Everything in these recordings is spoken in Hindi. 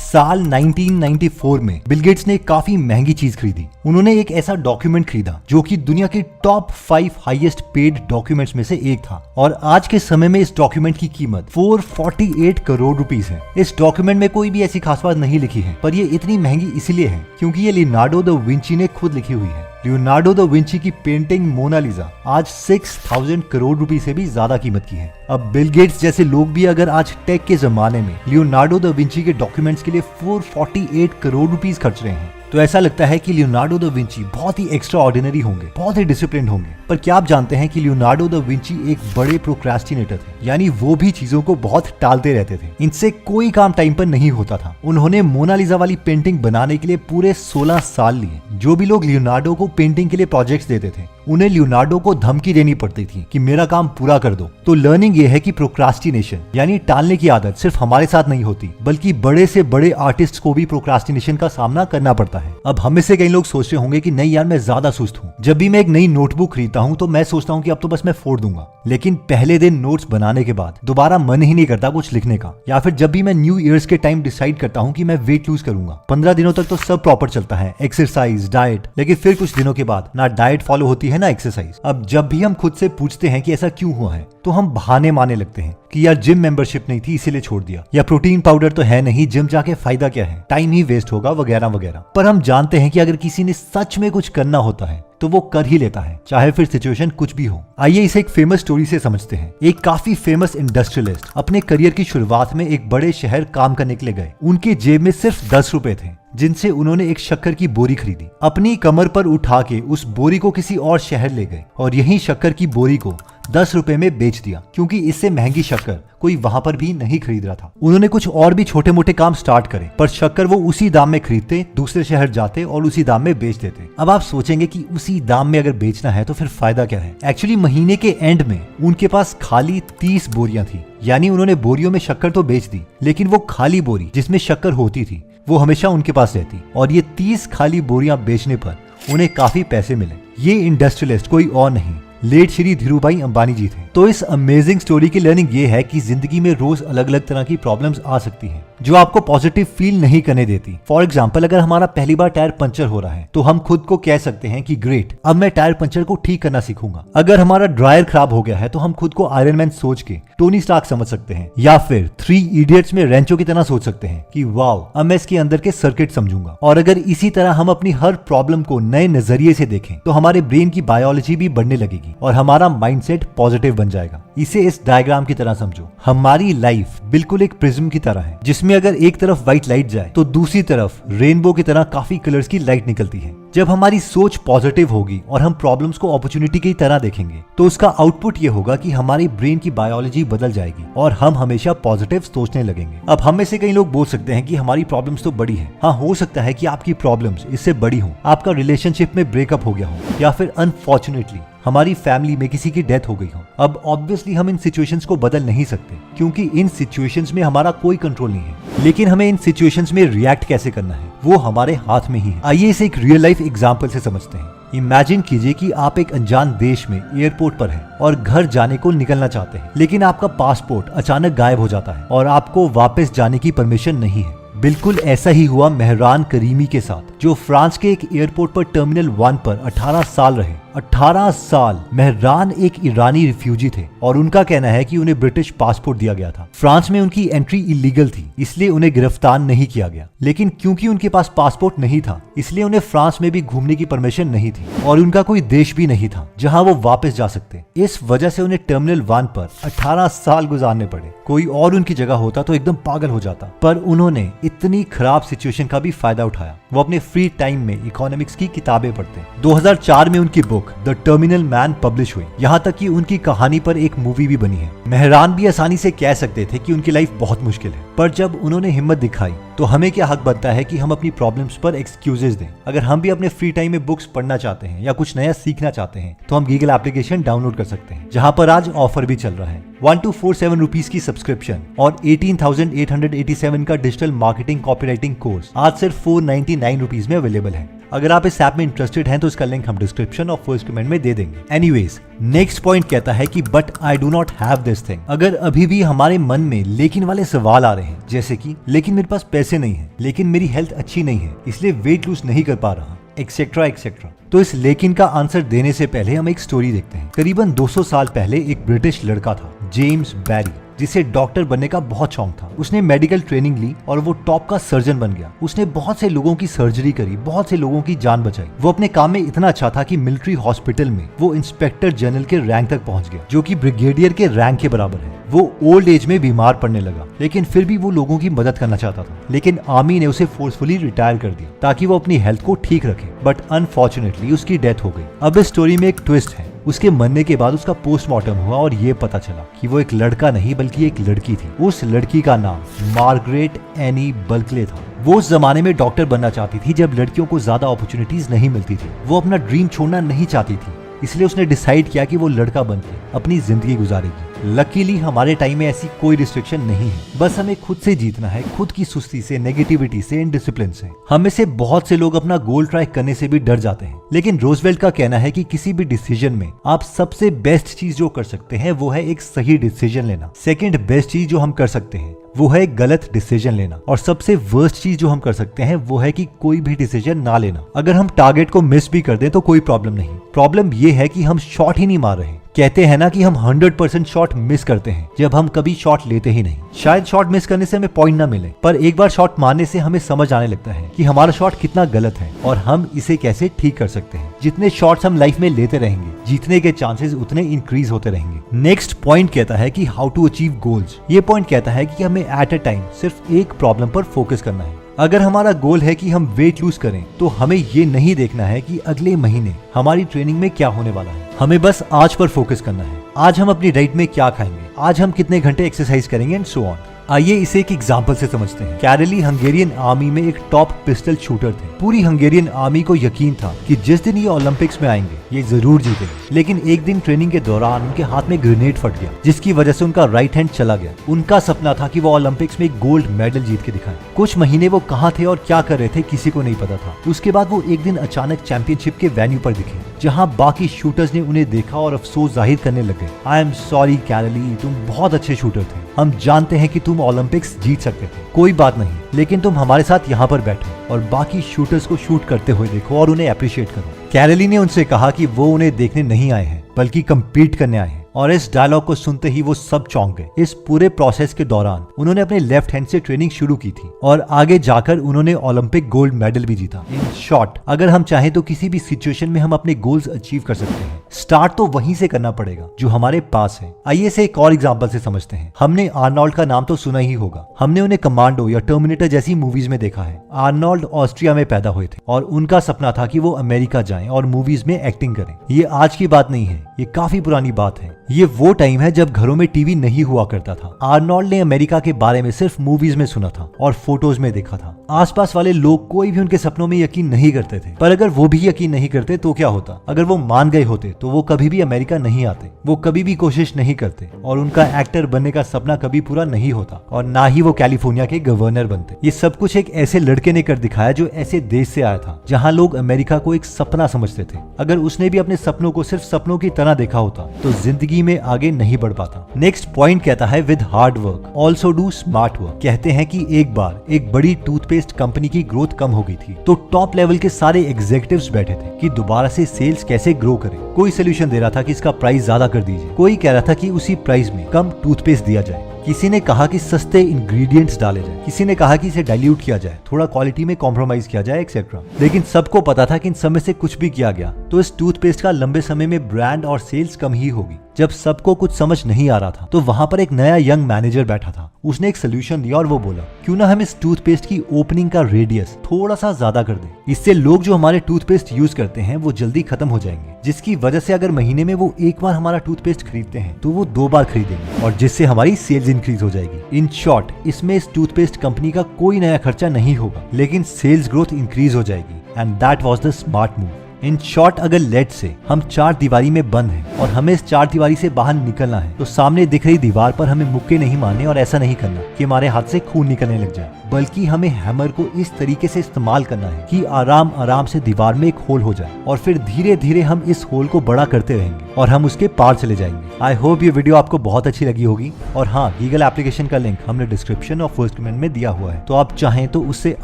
साल 1994 में बिल गेट्स ने काफी महंगी चीज खरीदी। उन्होंने एक ऐसा डॉक्यूमेंट खरीदा जो कि दुनिया के टॉप 5 हाईएस्ट पेड डॉक्यूमेंट्स में से एक था और आज के समय में इस डॉक्यूमेंट की कीमत 448 करोड़ रुपीस है। इस डॉक्यूमेंट में कोई भी ऐसी खास बात नहीं लिखी है, पर ये इतनी महंगी इसलिए है क्योंकि ये लियोनार्डो दा विंची ने खुद लिखी हुई है। लियोनार्डो दा विंची की पेंटिंग मोनालिसा आज 6000 करोड़ रुपए से भी ज्यादा कीमत की है। अब बिल गेट्स जैसे लोग भी अगर आज टेक के जमाने में लियोनार्डो दा विंची के डॉक्यूमेंट्स के लिए 448 करोड़ रुपीस खर्च रहे हैं तो ऐसा लगता है कि लियोनार्डो दा विंची बहुत ही एक्स्ट्रा ऑर्डिनरी होंगे, बहुत ही डिसिप्लिन होंगे। पर क्या आप जानते हैं कि लियोनार्डो दा विंची एक बड़े प्रोक्रेस्टिनेटर थे, यानी वो भी चीजों को बहुत टालते रहते थे। इनसे कोई काम टाइम पर नहीं होता था। उन्होंने मोनालिसा वाली पेंटिंग बनाने के लिए पूरे 16 साल लिए। जो भी लोग लियोनार्डो को पेंटिंग के लिए प्रोजेक्ट्स देते थे उन्हें लियोनार्डो को धमकी देनी पड़ती थी कि मेरा काम पूरा कर दो। तो लर्निंग ये है कि प्रोक्रास्टिनेशन यानी टालने की आदत सिर्फ हमारे साथ नहीं होती, बल्कि बड़े से बड़े आर्टिस्ट को भी प्रोक्रास्टिनेशन का सामना करना पड़ता है। अब हम में से कई लोग सोच रहे होंगे कि नहीं यार, मैं ज्यादा सुस्त हूँ। जब भी मैं एक नई नोटबुक खरीदता हूँ तो मैं सोचता हूँ कि अब तो बस मैं फोड़ दूंगा, लेकिन पहले दिन नोट्स बनाने के बाद दोबारा मन ही नहीं करता कुछ लिखने का। या फिर जब भी मैं न्यू ईयर्स के टाइम डिसाइड करता हूँ कि मैं वेट लूज करूंगा, 15 दिनों तक तो सब प्रॉपर चलता है, एक्सरसाइज, डाइट, लेकिन फिर कुछ दिनों के बाद ना डाइट फॉलो होती है ना एक्सरसाइज। अब जब भी हम खुद से पूछते हैं कि ऐसा क्यों हुआ है तो हम बहाने मारने लगते हैं कि यार जिम मेंबरशिप नहीं थी इसीलिए छोड़ दिया, या प्रोटीन पाउडर तो है नहीं, जिम जाके फायदा क्या है, टाइम ही वेस्ट होगा, वगैरह वगैरह। पर हम जानते हैं कि अगर किसी ने सच में कुछ करना होता है तो वो कर ही लेता है, चाहे फिर सिचुएशन कुछ भी हो। आइए इसे एक फेमस स्टोरी से समझते हैं। एक काफी फेमस इंडस्ट्रियलिस्ट अपने करियर की शुरुआत में एक बड़े शहर काम करने के लिए गए। उनके जेब में सिर्फ 10 रुपए थे जिनसे उन्होंने एक शक्कर की बोरी खरीदी। अपनी कमर पर उठा के उस बोरी को किसी और शहर ले गए और यही शक्कर की बोरी को 10 रुपए में बेच दिया, क्योंकि इससे महंगी शक्कर कोई वहां पर भी नहीं खरीद रहा था। उन्होंने कुछ और भी छोटे मोटे काम स्टार्ट करे, पर शक्कर वो उसी दाम में खरीदते, दूसरे शहर जाते और उसी दाम में बेच देते। अब आप सोचेंगे कि उसी दाम में अगर बेचना है तो फिर फायदा क्या है। एक्चुअली महीने के एंड में उनके पास खाली 30 बोरियां थी, यानी उन्होंने बोरियों में शक्कर तो बेच दी, लेकिन वो खाली बोरी जिसमें शक्कर होती थी वो हमेशा उनके पास रहती, और ये 30 खाली बोरियां बेचने पर उन्हें काफी पैसे मिले। ये इंडस्ट्रियलिस्ट कोई और नहीं, लेट श्री धीरूभाई अंबानी जी थे। तो इस अमेजिंग स्टोरी की लर्निंग ये है कि जिंदगी में रोज अलग अलग तरह की प्रॉब्लम्स आ सकती हैं जो आपको पॉजिटिव फील नहीं करने देती। फॉर एग्जाम्पल, अगर हमारा पहली बार टायर पंचर हो रहा है तो हम खुद को कह सकते हैं कि ग्रेट, अब मैं टायर पंचर को ठीक करना सीखूंगा। अगर हमारा ड्रायर खराब हो गया है तो हम खुद को आयरन मैन सोच के टोनी स्टार्क समझ सकते हैं, या फिर 3 इडियट्स में रेंचो की तरह सोच सकते हैं कि वाओ, अब मैं इसके अंदर के सर्किट समझूंगा। और अगर इसी तरह हम अपनी हर प्रॉब्लम को नए नजरिए से देखें तो हमारे ब्रेन की बायोलॉजी भी बढ़ने लगेगी और हमारा माइंडसेट पॉजिटिव बन जाएगा। इसे इस डायग्राम की तरह समझो। हमारी लाइफ बिल्कुल एक प्रिज्म की तरह है जिसमें अगर एक तरफ व्हाइट लाइट जाए तो दूसरी तरफ रेनबो की तरह काफी कलर्स की लाइट निकलती है। जब हमारी सोच पॉजिटिव होगी और हम प्रॉब्लम्स को अपॉर्चुनिटी की तरह देखेंगे तो उसका आउटपुट ये होगा कि हमारी ब्रेन की बायोलॉजी बदल जाएगी और हम हमेशा पॉजिटिव सोचने लगेंगे। अब हम में से कई लोग बोल सकते हैं कि हमारी प्रॉब्लम्स तो बड़ी हैं। हाँ, हो सकता है कि आपकी प्रॉब्लम्स इससे बड़ी हो, आपका रिलेशनशिप में ब्रेकअप हो गया हो, या फिर अनफॉर्चुनेटली हमारी फैमिली में किसी की डेथ हो गई हो। अब ऑब्वियसली हम इन सिचुएशंस को बदल नहीं सकते क्योंकि इन सिचुएशंस में हमारा कोई कंट्रोल नहीं है, लेकिन हमें इन सिचुएशंस में रिएक्ट कैसे करना है वो हमारे हाथ में ही है। आइए इसे एक रियल लाइफ एग्जांपल से समझते हैं। इमेजिन कीजिए कि आप एक अनजान देश में एयरपोर्ट पर हैं और घर जाने को निकलना चाहते हैं, लेकिन आपका पासपोर्ट अचानक गायब हो जाता है और आपको वापस जाने की परमिशन नहीं है। बिल्कुल ऐसा ही हुआ मेहरान करीमी के साथ, जो फ्रांस के एक एयरपोर्ट पर टर्मिनल 1 पर 18 साल रहे। 18 साल मेहरान एक ईरानी रिफ्यूजी थे और उनका कहना है कि उन्हें ब्रिटिश पासपोर्ट दिया गया था। फ्रांस में उनकी एंट्री इलीगल थी, इसलिए उन्हें गिरफ्तार नहीं किया गया, लेकिन क्योंकि उनके पास पासपोर्ट नहीं था इसलिए उन्हें फ्रांस में भी घूमने की परमिशन नहीं थी और उनका कोई देश भी नहीं था जहां वो वापस जा सकते। इस वजह से उन्हें टर्मिनल 1 पर 18 साल गुजारने पड़े। कोई और उनकी जगह होता तो एकदम पागल हो जाता, पर उन्होंने इतनी खराब सिचुएशन का भी फायदा उठाया। वो अपने फ्री टाइम में इकोनॉमिक्स की किताबें पढ़ते। 2004 में उनकी book the terminal man publish हुई। यहाँ तक कि उनकी कहानी पर एक मूवी भी बनी है। मेहरान भी आसानी से कह सकते थे कि उनकी लाइफ बहुत मुश्किल है, पर जब उन्होंने हिम्मत दिखाई तो हमें क्या हक बनता है कि हम अपनी प्रॉब्लम्स पर एक्सक्यूजेस दें। अगर हम भी अपने फ्री टाइम में बुक्स पढ़ना चाहते हैं या कुछ नया सीखना चाहते हैं तो हम गीगल एप्लीकेशन डाउनलोड कर सकते हैं, जहाँ पर आज ऑफर भी चल रहा है। 1247 रुपीज की सब्सक्रिप्शन और 18,887 का डिजिटल मार्केटिंग कॉपीराइटिंग कोर्स आज सिर्फ 499 रुपीज में अवेलेबल है। अगर आप इस ऐप में इंटरेस्टेड हैं तो इसका लिंक हम डिस्क्रिप्शन और फर्स्ट कमेंट में दे देंगे। एनीवेज, नेक्स्ट पॉइंट कहता है कि but I do not have this thing. अगर अभी भी हमारे मन में लेकिन वाले सवाल आ रहे हैं, जैसे कि लेकिन मेरे पास पैसे नहीं है, लेकिन मेरी हेल्थ अच्छी नहीं है, इसलिए वेट लूज नहीं कर पा रहा, एक्सेट्रा एक्सेट्रा, तो इस लेकिन का आंसर देने से पहले हम एक स्टोरी देखते हैं। करीबन 200 साल पहले एक ब्रिटिश लड़का था, जेम्स बैरी, जिसे डॉक्टर बनने का बहुत शौक था। उसने मेडिकल ट्रेनिंग ली और वो टॉप का सर्जन बन गया। उसने बहुत से लोगों की सर्जरी करी, बहुत से लोगों की जान बचाई। वो अपने काम में इतना अच्छा था कि मिलिट्री हॉस्पिटल में वो इंस्पेक्टर जनरल के रैंक तक पहुंच गया, जो कि ब्रिगेडियर के रैंक के बराबर है। वो ओल्ड एज में बीमार पड़ने लगा, लेकिन फिर भी वो लोगों की मदद करना चाहता था। लेकिन आर्मी ने उसे फोर्सफुली रिटायर कर दिया ताकि वो अपनी हेल्थ को ठीक रखे, बट अनफॉर्चुनेटली उसकी डेथ हो गई। अब इस स्टोरी में एक ट्विस्ट है। उसके मरने के बाद उसका पोस्टमार्टम हुआ और ये पता चला कि वो एक लड़का नहीं बल्कि एक लड़की थी। उस लड़की का नाम मार्गरेट एनी बल्कले था। वो उस जमाने में डॉक्टर बनना चाहती थी जब लड़कियों को ज्यादा अपॉर्चुनिटीज नहीं मिलती थी। वो अपना ड्रीम छोड़ना नहीं चाहती थी, इसलिए उसने डिसाइड किया कि वो लड़का बनके अपनी जिंदगी गुजारेगी। लकीली हमारे टाइम में ऐसी कोई रिस्ट्रिक्शन नहीं है, बस हमें खुद से जीतना है, खुद की सुस्ती से, नेगेटिविटी से, इनडिसिप्लिन से। हम में से बहुत से लोग अपना गोल ट्राई करने से भी डर जाते हैं, लेकिन रोजवेल्ट का कहना है कि किसी भी डिसीजन में आप सबसे बेस्ट चीज जो कर सकते हैं वो है एक सही डिसीजन लेना। सेकंड बेस्ट चीज जो हम कर सकते हैं वो है एक गलत डिसीजन लेना, और सबसे वर्स्ट चीज जो हम कर सकते हैं वो है कि कोई भी डिसीजन ना लेना। अगर हम टारगेट को मिस भी कर दें तो कोई प्रॉब्लम नहीं, प्रॉब्लम ये है कि हम शॉट ही नहीं मार रहे। कहते हैं ना कि हम 100% शॉट मिस करते हैं जब हम कभी शॉट लेते ही नहीं। शायद शॉट मिस करने से हमें पॉइंट ना मिले, पर एक बार शॉट मारने से हमें समझ आने लगता है कि हमारा शॉट कितना गलत है और हम इसे कैसे ठीक कर सकते हैं। जितने शॉट्स हम लाइफ में लेते रहेंगे, जीतने के चांसेस उतने इंक्रीज होते रहेंगे। नेक्स्ट पॉइंट कहता है कि हाउ टू अचीव गोल्स। ये पॉइंट कहता है कि हमें एट अ टाइम सिर्फ एक प्रॉब्लम पर फोकस करना है। अगर हमारा गोल है कि हम वेट लूज करें, तो हमें ये नहीं देखना है कि अगले महीने हमारी ट्रेनिंग में क्या होने वाला है। हमें बस आज पर फोकस करना है। आज हम अपनी डाइट में क्या खाएंगे, आज हम कितने घंटे एक्सरसाइज करेंगे एंड सो ऑन। आइए इसे एक एग्जाम्पल से समझते हैं। कैरली हंगेरियन आर्मी में एक टॉप पिस्टल शूटर थे। पूरी हंगेरियन आर्मी को यकीन था कि जिस दिन ये ओलंपिक्स में आएंगे ये जरूर जीतेंगे। लेकिन एक दिन ट्रेनिंग के दौरान उनके हाथ में ग्रेनेड फट गया, जिसकी वजह से उनका राइट हैंड चला गया। उनका सपना था कि वो ओलंपिक्स में एक गोल्ड मेडल जीत के दिखाएं। कुछ महीने वो कहाँ थे और क्या कर रहे थे किसी को नहीं पता था। उसके बाद वो एक दिन अचानक चैंपियनशिप के वेन्यू पर दिखे, जहाँ बाकी शूटर्स ने उन्हें देखा और अफसोस जाहिर करने लगे। आई एम सॉरी कैरली, तुम बहुत अच्छे शूटर थे। हम जानते हैं कि तुम ओलंपिक्स जीत सकते थे, कोई बात नहीं, लेकिन तुम हमारे साथ यहाँ पर बैठो और बाकी शूटर्स को शूट करते हुए देखो और उन्हें अप्रिशिएट करो। कैरली ने उनसे कहा कि वो उन्हें देखने नहीं आए हैं बल्कि कम्पीट करने आए हैं, और इस डायलॉग को सुनते ही वो सब चौंक गए। इस पूरे प्रोसेस के दौरान उन्होंने अपने लेफ्ट हैंड से ट्रेनिंग शुरू की थी और आगे जाकर उन्होंने ओलंपिक गोल्ड मेडल भी जीता। इन शॉर्ट, अगर हम चाहें तो किसी भी सिचुएशन में हम अपने गोल्स अचीव कर सकते हैं। स्टार्ट तो वहीं से करना पड़ेगा जो हमारे पास है। आइए इसे एक और एग्जांपल से समझते हैं। हमने आर्नोल्ड का नाम तो सुना ही होगा। हमने उन्हें कमांडो या टर्मिनेटर जैसी मूवीज में देखा है। आर्नोल्ड ऑस्ट्रिया में पैदा हुए थे और उनका सपना था कि वो अमेरिका जाएं और मूवीज में एक्टिंग करें। ये आज की बात नहीं है, ये काफी पुरानी बात है। ये वो टाइम है जब घरों में टीवी नहीं हुआ करता था। आर्नोल्ड ने अमेरिका के बारे में सिर्फ मूवीज में सुना था और फोटोज में देखा था। आसपास वाले लोग कोई भी उनके सपनों में यकीन नहीं करते थे, पर अगर वो भी यकीन नहीं करते तो क्या होता? अगर वो मान गए होते तो वो कभी भी अमेरिका नहीं आते, वो कभी भी कोशिश नहीं करते और उनका एक्टर बनने का सपना कभी पूरा नहीं होता और ना ही वो कैलिफोर्निया के गवर्नर बनते। ये सब कुछ एक ऐसे लड़के ने कर दिखाया जो ऐसे देश से आया था जहाँ लोग अमेरिका को एक सपना समझते थे। अगर उसने भी अपने सपनों को सिर्फ सपनों की तरह देखा होता तो जिंदगी में आगे नहीं बढ़ पाता। नेक्स्ट पॉइंट कहता है with hard work also do smart work. कहते हैं कि एक बार एक बड़ी टूथपेस्ट कंपनी की ग्रोथ कम हो गई थी, तो टॉप लेवल के सारे एग्जीक्यूटिव्स बैठे थे कि दोबारा से सेल्स कैसे ग्रो करें। कोई सोल्यूशन दे रहा था कि इसका प्राइस ज्यादा कर दीजिए, कोई कह रहा था कि उसी प्राइस में कम टूथपेस्ट दिया जाए, किसी ने कहा कि सस्ते इंग्रेडिएंट्स डाले जाए, किसी ने कहा कि इसे डाइल्यूट किया जाए, थोड़ा क्वालिटी में कॉम्प्रोमाइज किया जाए एक्सेट्रा। लेकिन सबको पता था कि इन सब में से कुछ भी किया गया तो इस टूथपेस्ट का लंबे समय में ब्रांड और सेल्स कम ही होगी। जब सबको कुछ समझ नहीं आ रहा था तो वहां पर एक नया यंग मैनेजर बैठा था। उसने एक सोल्यूशन दिया और वो बोला, क्यों ना हम इस टूथपेस्ट की ओपनिंग का रेडियस थोड़ा सा ज्यादा कर दें। इससे लोग जो हमारे टूथपेस्ट यूज करते हैं वो जल्दी खत्म हो जाएंगे, जिसकी वजह से अगर महीने में वो एक बार हमारा टूथपेस्ट खरीदते हैं तो वो 2 बार खरीदेंगे और जिससे हमारी सेल्स इंक्रीज हो जाएगी। इन शॉर्ट, इसमें इस टूथपेस्ट कंपनी का कोई नया खर्चा नहीं होगा, लेकिन सेल्स ग्रोथ इंक्रीज हो जाएगी। And that was the smart move. In short, अगर लेट से हम 4 दीवारी में बंद हैं और हमें इस 4 दीवारी से बाहर निकलना है तो सामने दिख रही दीवार पर हमें मुक्के नहीं मारने और ऐसा नहीं करना कि हमारे हाथ से खून निकलने लग जाए, बल्कि हमें हैमर को इस तरीके से इस्तेमाल करना है कि आराम आराम से दीवार में एक होल हो जाए और फिर धीरे धीरे हम इस होल को बड़ा करते रहेंगे और हम उसके पार चले जाएंगे। आई होप ये वीडियो आपको बहुत अच्छी लगी होगी। और हाँ, गीगल एप्लीकेशन का लिंक हमने डिस्क्रिप्शन और फर्स्ट कमेंट में दिया हुआ है, तो आप चाहें तो उससे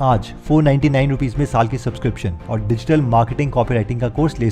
आज 499 रुपीज में साल की सब्सक्रिप्शन और डिजिटल मार्केटिंग कॉपीराइटिंग का कोर्स ले